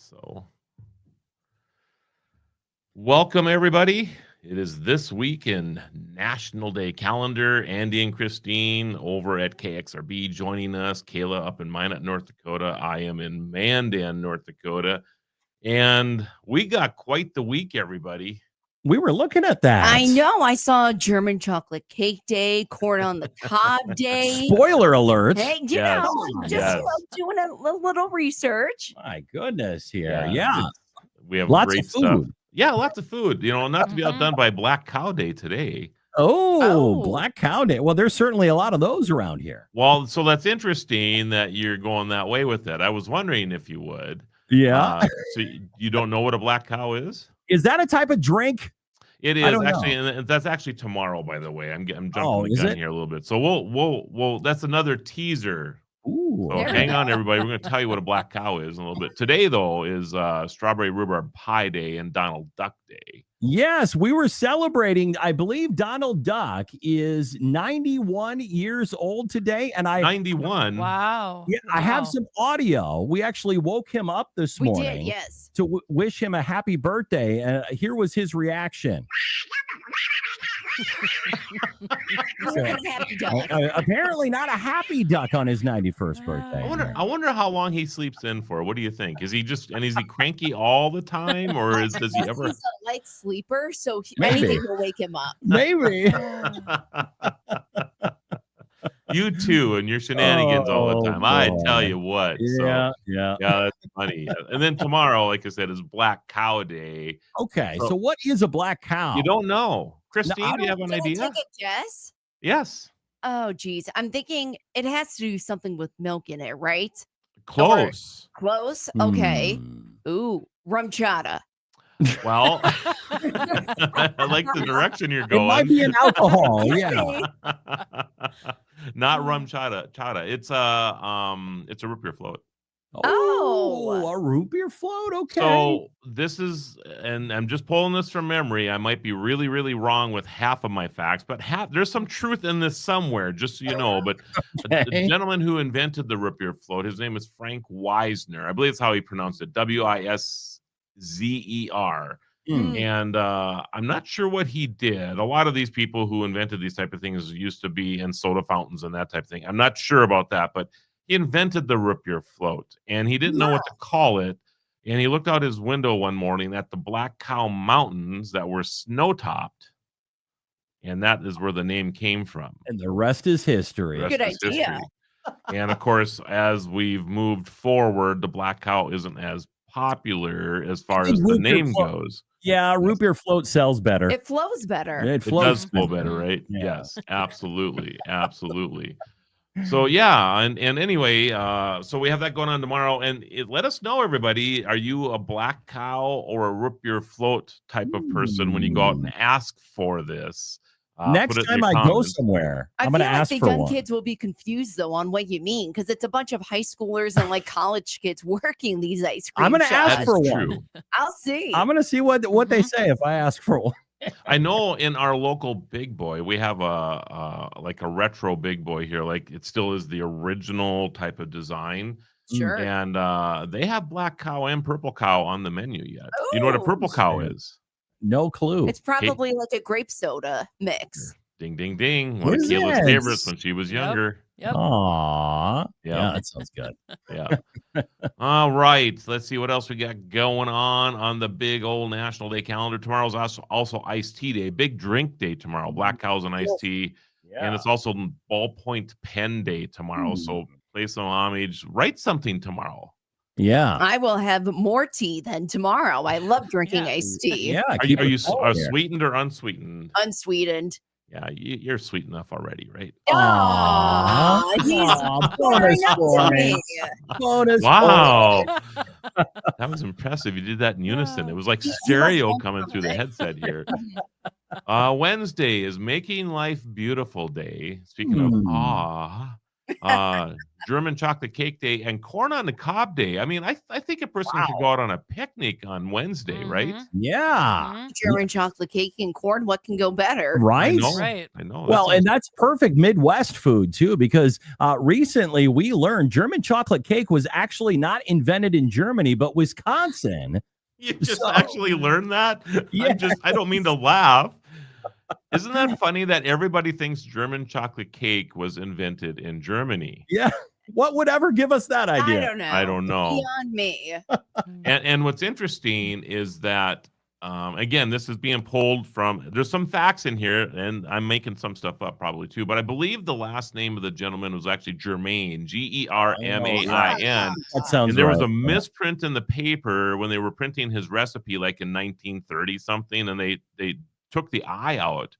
So, welcome everybody. It is this week in National Day Calendar. Andy and Christine over at KXRB joining us. Kayla up in Minot, North Dakota. I am in Mandan, North Dakota. And we got quite the week, everybody. We were looking at that. I know. I saw German chocolate cake day, corn on the cob day. Spoiler alert. Hey, Yes, just doing a little research. My goodness here. Yeah. We have Lots great of food. stuff. Yeah, lots of food. You know, not to be outdone by Black Cow Day today. Oh, Black Cow Day. Well, there's certainly a lot of those around here. Well, so that's interesting that you're going that way with it. I was wondering if you would. Yeah. So you don't know what a black cow is? Is that a type of drink? It is actually, and that's actually tomorrow, by the way. I'm jumping the gun here a little bit. So we'll that's another teaser. Ooh. So hang on, everybody. We're going to tell you what a black cow is in a little bit. Today, though, is Strawberry Rhubarb Pie Day and Donald Duck Day. Yes, we were celebrating. I believe Donald Duck is 91 years old today, and 91. Wow. Yeah, I have some audio. We actually woke him up this morning. We did, yes. To wish him a happy birthday. And here was his reaction. Apparently not a happy duck on his 91st birthday. I wonder how long he sleeps in for. What do you think? Is he cranky all the time, or does he ever? He's a light sleeper, so Maybe. anything will wake him up. Maybe. You too, and your shenanigans all the time. I tell you what. Yeah, that's funny. And then tomorrow, like I said, is Black Cow Day. Okay, so what is a black cow? You don't know. Christine, do you have an idea? Take a guess? Yes. Oh, geez. I'm thinking it has to do something with milk in it, right? Close. Close? Okay. Ooh, rum chata. Well, I like the direction you're going. It might be an alcohol, yeah. Not rum chata. It's a root beer float. Oh, a root beer float. Okay. So this is, and I'm just pulling this from memory. I might be really, really wrong with half of my facts, but there's some truth in this somewhere, just so you know. But the gentleman who invented the root beer float, his name is Frank Wisner. I believe that's how he pronounced it. Wiszer. And I'm not sure what he did. A lot of these people who invented these type of things used to be in soda fountains and that type of thing. I'm not sure about that, but he invented the root beer float, and he didn't know what to call it. And he looked out his window one morning at the Black Cow Mountains that were snow-topped, and that is where the name came from. And the rest is history. Good idea. And of course, as we've moved forward, the black cow isn't as popular as far as the name goes. Yeah, root beer float sells better. It flows better. It does flow better, right? Yeah. Yes, absolutely. So yeah, and anyway, so we have that going on tomorrow, and let us know, everybody. Are you a black cow or a root beer float type of person when you go out and ask for this? Next time I go somewhere, I'm going to ask for one. I feel like the young kids will be confused, though, on what you mean, because it's a bunch of high schoolers and like college kids working these ice cream I'm going to ask for true. one. I'll see. I'm going to see what they say if I ask for one. I know in our local Big Boy, we have a retro Big Boy here. Like it still is the original type of design. Sure. And they have black cow and purple cow on the menu yet. You know what a purple cow is? No clue. It's probably like a grape soda mix. Ding, ding, ding. One of Kayla's favorites when she was younger. Yep. Aww. Yeah, that sounds good. Yeah. All right. Let's see what else we got going on the big old National Day calendar. Tomorrow's also Iced Tea Day. Big drink day tomorrow. Black cows and iced tea. Yeah. And it's also Ballpoint Pen Day tomorrow. So play some homage. Write something tomorrow. Yeah. I will have more tea than tomorrow. I love drinking iced tea. Yeah. Are you sweetened or unsweetened? Unsweetened. Yeah, you're sweet enough already, right? Bonus. Wow. That was impressive. You did that in unison. It was like stereo coming through the headset here. Wednesday is Making Life Beautiful Day. Speaking of German chocolate cake day, and corn on the cob day. I mean, I think a person could go out on a picnic on Wednesday, right? Yeah. German chocolate cake and corn. What can go better? Right? I know. Well, and that's perfect Midwest food, too, because recently we learned German chocolate cake was actually not invented in Germany, but Wisconsin. You just actually learned that? Yeah. I don't mean to laugh. Isn't that funny that everybody thinks German chocolate cake was invented in Germany? Yeah. What would ever give us that idea? I don't know. Beyond me. And what's interesting is that, again, this is being pulled from, there's some facts in here, and I'm making some stuff up probably too, but I believe the last name of the gentleman was actually Germain, Germain. That sounds And there was right. a misprint in the paper when they were printing his recipe, like in 1930 something, and they took the I out,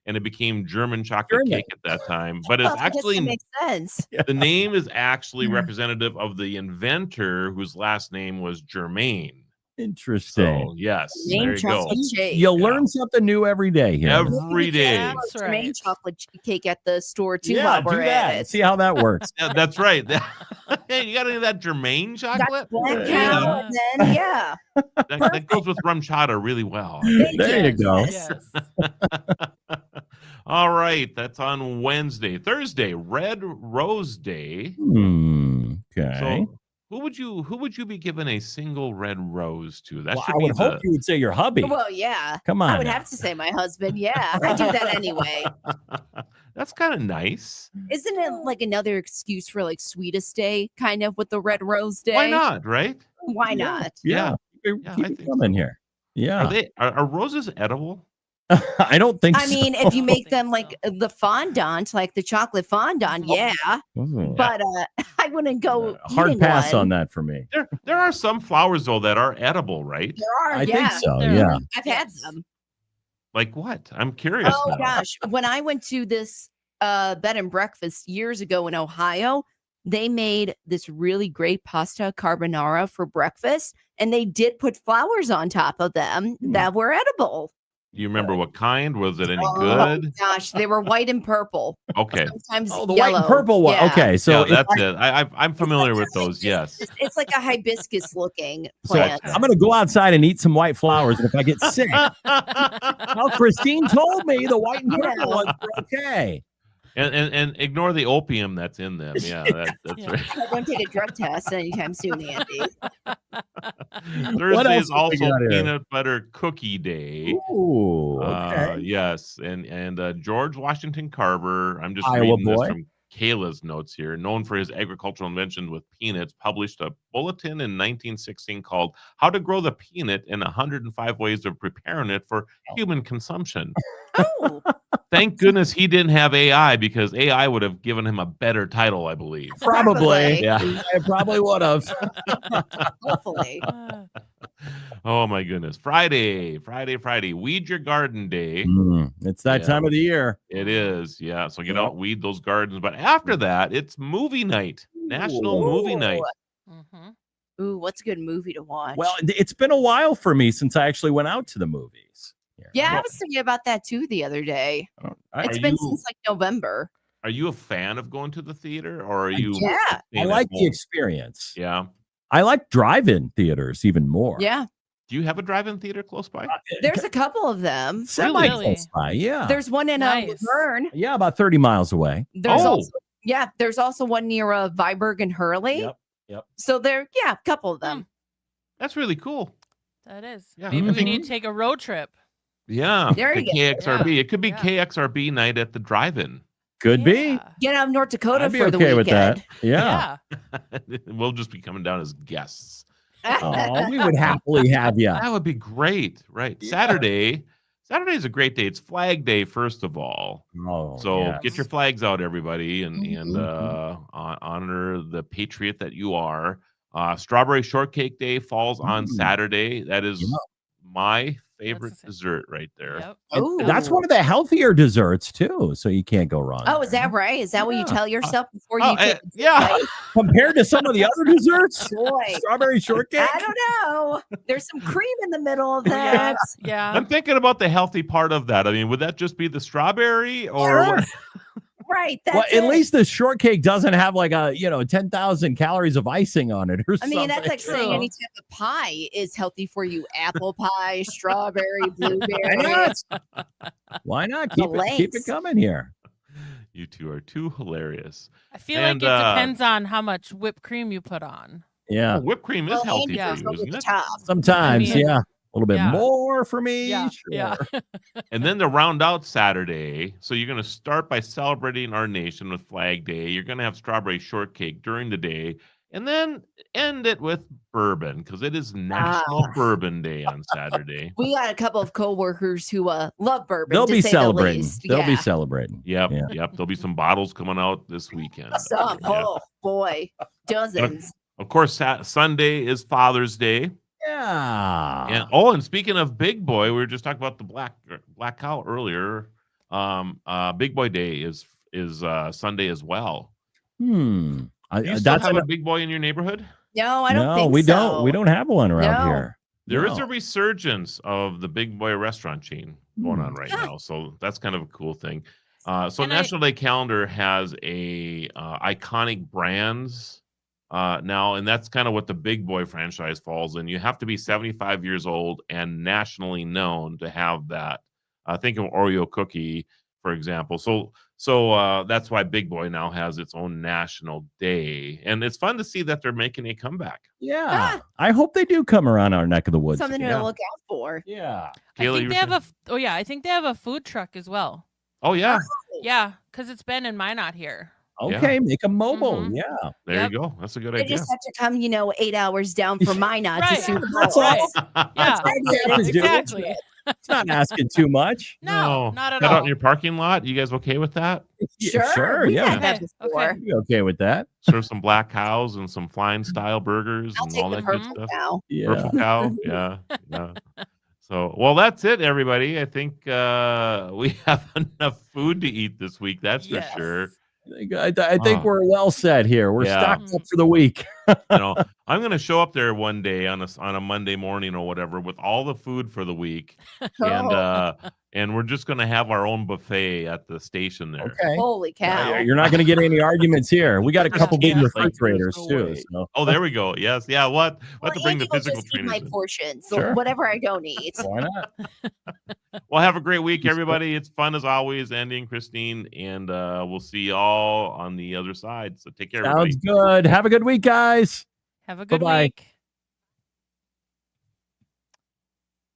and it became German chocolate cake at that time. But it's actually makes sense. the name is actually representative of the inventor, whose last name was Germain. Interesting. So, yes, there you go. You learn something new every day here. Every day. That's right. Chocolate cake at the store too. Yeah, while do we're that. at it. See how that works. Yeah, that's right. Hey, you got any of that Germain chocolate? Yeah. That goes with rum chata really well. There you go. Yes. All right, that's on Wednesday. Thursday, Red Rose Day. Okay. So who would you be giving a single red rose to? That should I be would hope you would say your hubby. Well, yeah. Come on. I would have to say my husband. Yeah. I do that anyway. That's kind of nice. Isn't it like another excuse for like sweetest day, kind of with the Red Rose Day? Why not, right? Why not? Yeah. Keep I it think coming here. Yeah. Are roses edible? I don't think so. I mean, if you make them like the fondant, like the chocolate fondant, yeah. But I wouldn't go hard eating pass one. on that for me. There are some flowers though that are edible, right? There are, I think so. Yeah. I've had them. Like what? I'm curious. Oh now. gosh, when I went to this bed and breakfast years ago in Ohio, they made this really great pasta carbonara for breakfast, and they did put flowers on top of them that were edible. Do you remember what kind? Was it any Oh good? gosh, they were white and purple. Okay. Sometimes the yellow. white and purple one. Yeah. Okay, so Yeah, that's it. I'm familiar with those. Yes. It's like a hibiscus looking So plant. I'm gonna go outside and eat some white flowers, and if I get sick, well, Christine told me the white and purple ones were okay. And ignore the opium that's in them. Yeah, that's right. I won't take a drug test anytime soon, Andy. Thursday is else have we also got here? peanut butter cookie day. Ooh, okay. Yes, and George Washington Carver. I'm just Iowa reading boy. this from Kayla's notes here. Known for his agricultural invention with peanuts, published a bulletin in 1916 called "How to Grow the Peanut and 105 Ways of Preparing It for Human Consumption." Oh, Thank goodness he didn't have AI, because AI would have given him a better title, I believe. Probably. Yeah. I probably would have. hopefully. Oh my goodness. Friday. Weed your garden day. It's that time of the year. It is. Yeah. So get out, weed those gardens. But after that, it's movie night. National Movie Night. Ooh, what's a good movie to watch? Well, it's been a while for me since I actually went out to the movies. yeah, I was thinking about that too the other day. It's Are been you- since like November. Are you a fan of going to the theater, or are you? Yeah. I staying like at the home? experience. Yeah. I like drive-in theaters even more. Yeah. Do you have a drive-in theater close by? There's a couple of them. Semi close by, yeah. There's one in Laverne. Yeah, about 30 miles away. There's also one near Viborg and Hurley. Yep. So there, a couple of them. That's really cool. That is. Yeah. Maybe we need to take a road trip. Yeah. There the you go. KXRB. It could be KXRB night at the drive-in. Could be. Get out of North Dakota I'd be for the okay weekend. with that. Yeah. We'll just be coming down as guests. Oh, we would happily have you. That would be great. Right. Yeah. Saturday is a great day. It's Flag Day, first of all. Oh, So get your flags out, everybody, and Mhm. honor the patriot that you are. Strawberry Shortcake Day falls on Saturday. That is my favorite dessert right there. And that's one of the healthier desserts too, so you can't go wrong. Oh, is that right? Is that what you tell yourself before you take a yeah. bite? Compared to some of the other desserts, Boy, strawberry shortcake. I don't know. There's some cream in the middle of that. Yeah. I'm thinking about the healthy part of that. I mean, would that just be the strawberry or what? Right. Well, That's at it. least the shortcake doesn't have like a 10,000 calories of icing on it or I something. mean, that's like saying True. any type of pie is healthy for you. Apple pie, strawberry, Why blueberry. not? Why not? Keep it lengths. coming here. You two are too hilarious. I feel And, like it depends on how much whipped cream you put on. Yeah. Oh, whipped cream is Well, healthy Andy for goes you, over isn't the it? top. Sometimes, I mean, yeah. A little bit yeah. more for me. Yeah, Sure. yeah. And then to round out Saturday, so you're going to start by celebrating our nation with Flag Day. You're going to have strawberry shortcake during the day, and then end it with bourbon because it is National Bourbon Day on Saturday. We got a couple of coworkers who love bourbon. They'll to be say celebrating. The least. They'll be Yeah. celebrating. Yep, Yeah. yep. There'll be some bottles coming out this weekend. Some. Yeah. Oh boy, dozens. Of course, Sunday is Father's Day. Yeah. And speaking of Big Boy, we were just talking about the black cow earlier. Big Boy Day is Sunday as well. Do Do you still have a Big Boy in your neighborhood? No, I don't think we so. don't. We don't have one around No. here. There is No. a resurgence of the Big Boy restaurant chain going on right now, so that's kind of a cool thing. So And National Day Calendar has a iconic brands now, and that's kind of what the Big Boy franchise falls in. You have to be 75 years old and nationally known to have that. Think of Oreo cookie, for example. So that's why Big Boy now has its own national day, and it's fun to see that they're making a comeback. Yeah. I hope they do come around our neck of the woods. Something Yeah. to look out for. Yeah. I Kayla, think you they were have I think they have a food truck as well. Oh yeah, Yeah, because it's been in Minot here. Okay. Make them mobile. Mhm. Yeah. there Yep. you go. That's a good They idea. just have to come, 8 hours down from Minot to Right. Sioux That's Falls. all. Yeah, exactly. It's not asking too much. No, not at Cut out all. in your parking lot. You guys okay with that? Sure. We've Yeah. had that Okay, before. okay. You okay with that? Serve some black cows and some flying style burgers I'll and take all the that good purple stuff. cow. Yeah. Purple cow. Yeah. Yeah. So, well, that's it, everybody. I think we have enough food to eat this week. That's for Yes. sure. I think we're well set here. We're Yeah. stocked up for the week. I'm going to show up there one day on a Monday morning or whatever with all the food for the week, and we're just going to have our own buffet at the station there. Okay. Holy cow. You're not going to get any arguments here. We got a couple big Yeah. refrigerators There's no too. way. So Oh, there we go. Yes. Yeah. We'll have to bring Andy the will physical just eat my trainers in. portions, Sure. whatever I don't eat. why not? Well, have a great week, everybody. It's fun as always, Andy and Christine, and we'll see y'all on the other side. So take care, everybody. Sounds good. Have a good week, guys. Have a good Bye-bye. week.